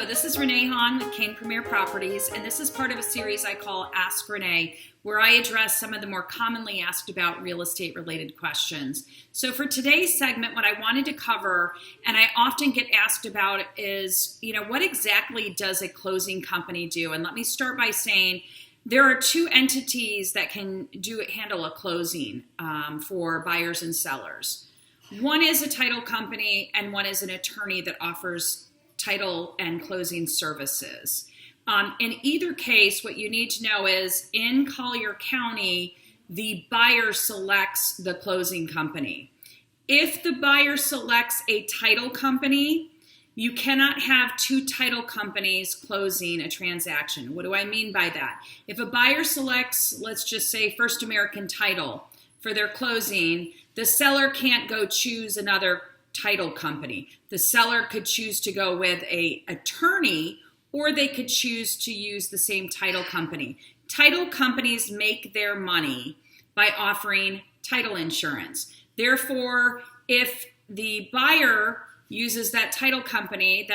Hello, this is Renee Hahn with Kane Premier Properties, and this is part of a series I call Ask Renee, where I address some of the more commonly asked about real estate related questions. So for today's segment, what I wanted to cover, and I often get asked about, is, what exactly does a closing company do? And let me start by saying there are two entities that can handle a closing for buyers and sellers. One is a title company, and one is an attorney that offers title and closing services. In either case, what you need to know is in Collier County, the buyer selects the closing company. If the buyer selects a title company, you cannot have two title companies closing a transaction. What do I mean by that? If a buyer selects, let's just say, First American Title for their closing, the seller can't go choose another title company. The seller could choose to go with an attorney, or they could choose to use the same title company. Title companies make their money by offering title insurance. Therefore, if the buyer uses that title company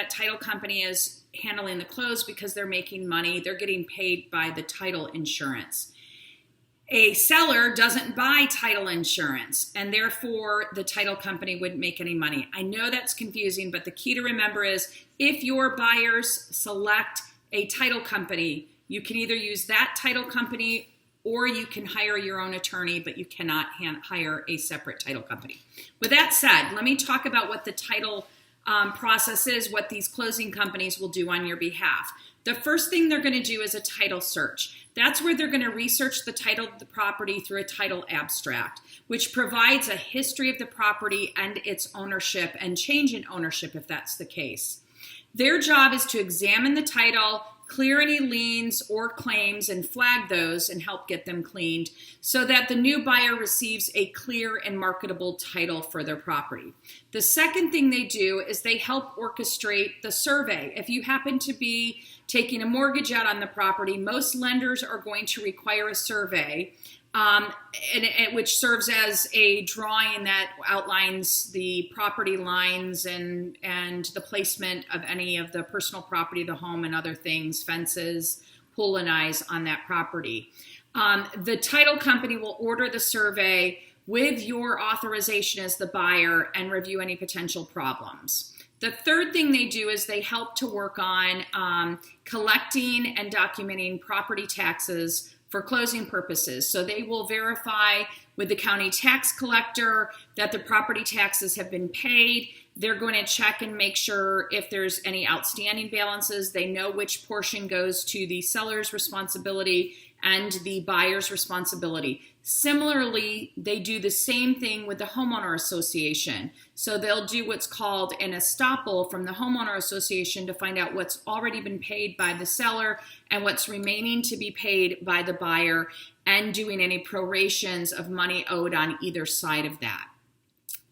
is handling the close because they're making money. They're getting paid by the title insurance. A seller doesn't buy title insurance, and therefore the title company wouldn't make any money. I know that's confusing, but the key to remember is if your buyers select a title company, you can either use that title company or you can hire your own attorney, but you cannot hire a separate title company. With that said, let me talk about what the title process is, what these closing companies will do on your behalf. The first thing they're going to do is a title search. That's where they're going to research the title of the property through a title abstract, which provides a history of the property and its ownership and change in ownership if that's the case. Their job is to examine the title, clear any liens or claims and flag those and help get them cleaned so that the new buyer receives a clear and marketable title for their property. The second thing they do is they help orchestrate the survey. If you happen to be taking a mortgage out on the property, most lenders are going to require a survey, which serves as a drawing that outlines the property lines and the placement of any of the personal property, the home and other things, fences, pool and eyes on that property. The title company will order the survey with your authorization as the buyer and review any potential problems. The third thing they do is they help to work on collecting and documenting property taxes for closing purposes. So they will verify with the county tax collector that the property taxes have been paid. They're going to check and make sure if there's any outstanding balances. They know which portion goes to the seller's responsibility and the buyer's responsibility. Similarly, they do the same thing with the homeowner association. So they'll do what's called an estoppel from the homeowner association to find out what's already been paid by the seller and what's remaining to be paid by the buyer, and doing any prorations of money owed on either side of that.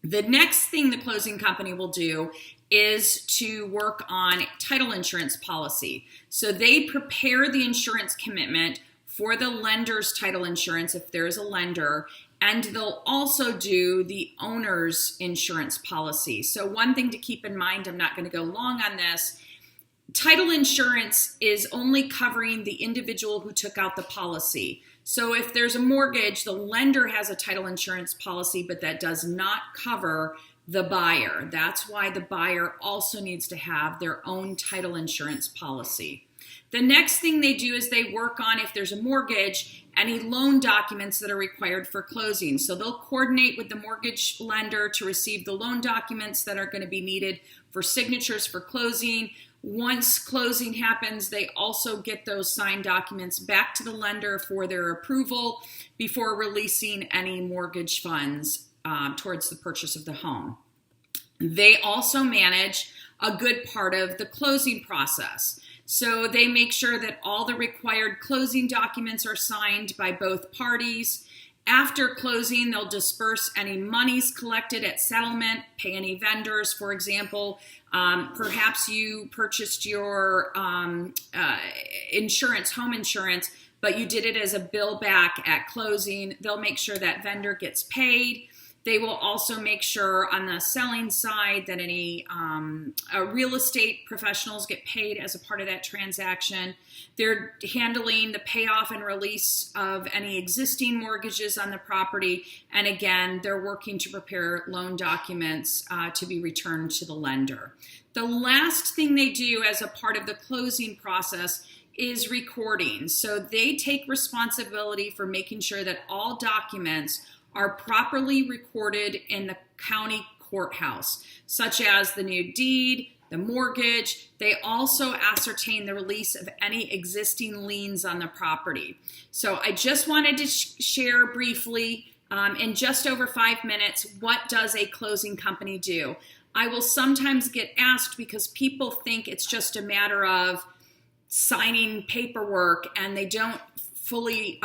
The next thing the closing company will do is to work on title insurance policy. So they prepare the insurance commitment for the lender's title insurance, if there's a lender, and they'll also do the owner's insurance policy. So one thing to keep in mind, I'm not going to go long on this, title insurance is only covering the individual who took out the policy. So if there's a mortgage, the lender has a title insurance policy, but that does not cover the buyer. That's why the buyer also needs to have their own title insurance policy. The next thing they do is they work on, if there's a mortgage, any loan documents that are required for closing. So they'll coordinate with the mortgage lender to receive the loan documents that are going to be needed for signatures for closing. Once closing happens, they also get those signed documents back to the lender for their approval before releasing any mortgage funds towards the purchase of the home. They also manage a good part of the closing process. So they make sure that all the required closing documents are signed by both parties. After closing, they'll disperse any monies collected at settlement, pay any vendors, for example. Perhaps you purchased your insurance, home insurance, but you did it as a bill back at closing. They'll make sure that vendor gets paid. They will also make sure on the selling side that any real estate professionals get paid as a part of that transaction. They're handling the payoff and release of any existing mortgages on the property. And again, they're working to prepare loan documents to be returned to the lender. The last thing they do as a part of the closing process is recording. So they take responsibility for making sure that all documents are properly recorded in the county courthouse, such as the new deed, the mortgage. They also ascertain the release of any existing liens on the property. So I just wanted to share briefly, in just over 5 minutes, what does a closing company do? I will sometimes get asked because people think it's just a matter of signing paperwork and they don't fully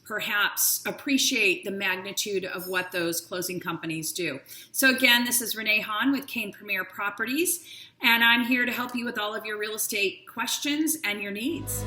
perhaps appreciate the magnitude of what those closing companies do. So again, this is Renee Hahn with Hahn Premier Properties, and I'm here to help you with all of your real estate questions and your needs.